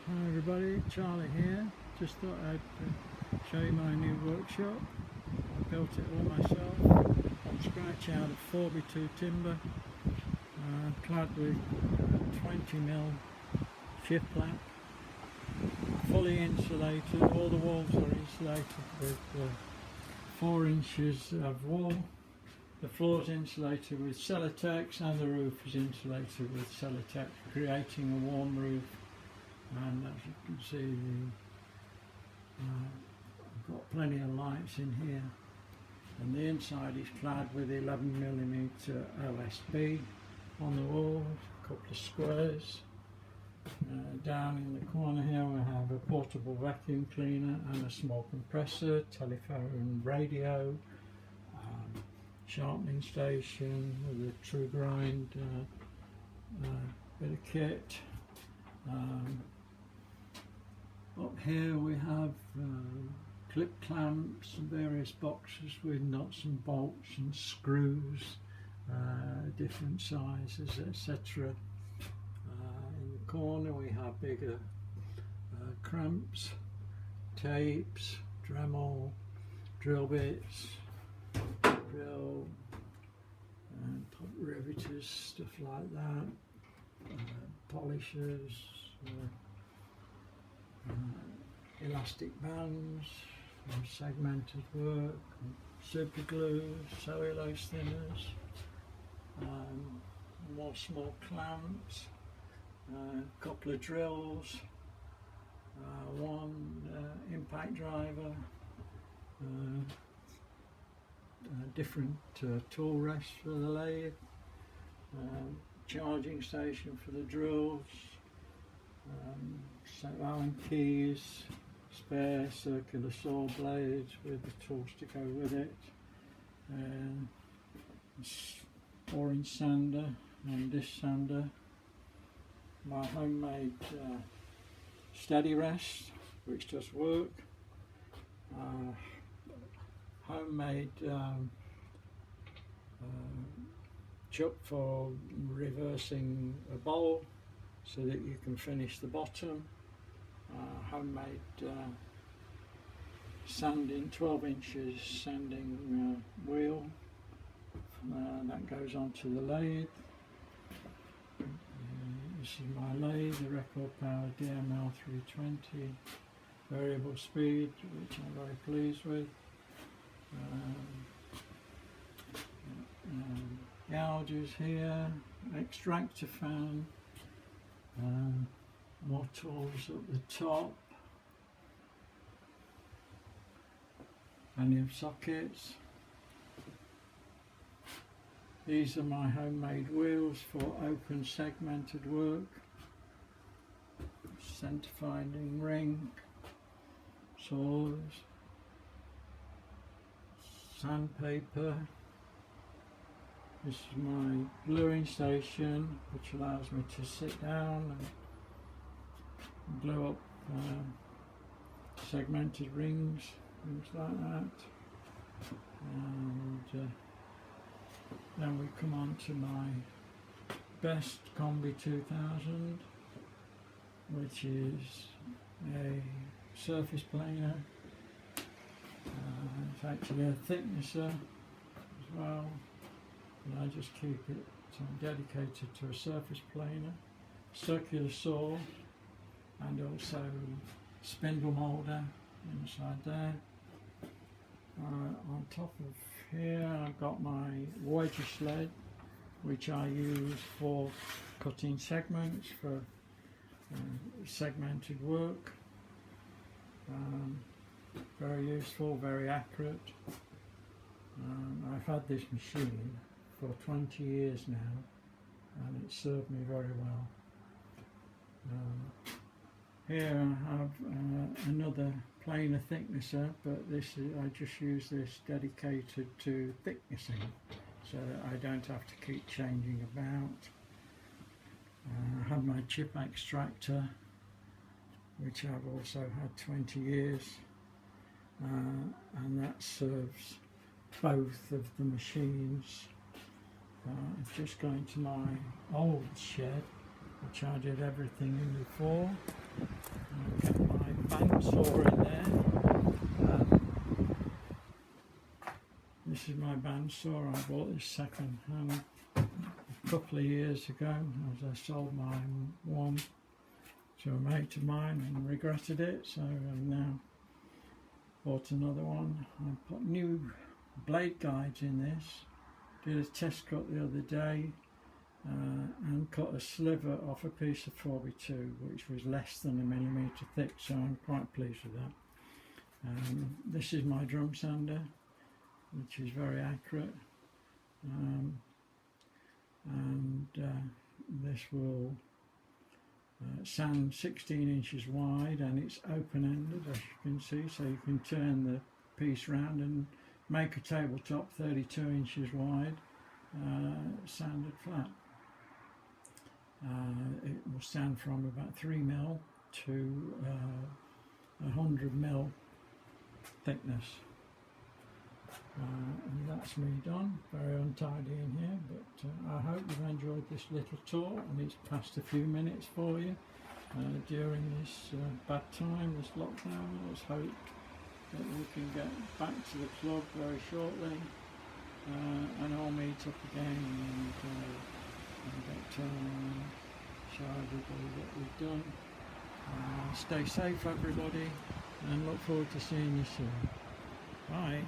Hi everybody, Charlie here. Just thought I'd show you my new workshop. I built it all myself from scratch out of 4x2 timber, clad with 20mm shift plank, fully insulated. All the walls are insulated with 4 inches of wall. The floor is insulated with Celotex and the roof is insulated with Celotex, creating a warm roof. And as you can see, I've got plenty of lights in here, and the inside is clad with 11mm OSB on the walls, a couple of squares. Down in the corner here we have a portable vacuum cleaner and a small compressor, telephone, radio, sharpening station with a true grind bit of kit. Up here we have clip clamps and various boxes with nuts and bolts and screws, different sizes, etc. In the corner we have bigger clamps, tapes, Dremel, drill bits, drill and top riveters, stuff like that, polishers, elastic bands, segmented work, super glue, cellulose thinners, more small clamps, a couple of drills, one impact driver, different tool rests for the lathe, charging station for the drills, St. Allen keys, spare circular saw blades with the tools to go with it, 4-inch sander and disc sander, my homemade steady rest which does work, homemade chuck for reversing a bowl so that you can finish the bottom, homemade sanding, 12 inches sanding wheel that goes onto the lathe. This is my lathe, the record power DML 320, variable speed, which I'm very pleased with. Gouges here, extractor fan, more tools at the top, plenty of sockets. These are my homemade wheels for open segmented work, centre finding ring, saws, sandpaper. This is my gluing station, which allows me to sit down and glue up segmented rings, things like that. And then we come on to my best Combi 2000, which is a surface planer. It's actually a thicknesser as well. And I just keep it dedicated to a surface planer, circular saw, and also spindle moulder inside there. On top of here I've got my Voyager sled, which I use for cutting segments for segmented work. Very useful, very accurate. I've had this machine for 20 years now, and it served me very well. Here I have another planer thicknesser, but I just use this dedicated to thicknessing, so that I don't have to keep changing about. I have my chip extractor, which I've also had 20 years, and that serves both of the machines. I'm just going to my old shed, which I did everything in before. I've got my bandsaw in there. This is my bandsaw. I bought this second hand a couple of years ago as I sold my one to a mate of mine and regretted it, so I've now bought another one. I put new blade guides in this, did a test cut the other day and cut a sliver off a piece of 4x2 which was less than a millimetre thick, so I'm quite pleased with that. This is my drum sander, which is very accurate, and this will sand 16 inches wide, and it's open-ended as you can see, so you can turn the piece round and make a tabletop 32 inches wide, sanded flat. It will sand from about 3mm to 100mm thickness. And that's me done. Very untidy in here, but I hope you've enjoyed this little tour, and it's passed a few minutes for you during this bad time, this lockdown. Let's hope that we can get back to the club very shortly and all meet up again and get to show everybody what we've done. Stay safe everybody, and look forward to seeing you soon. Bye.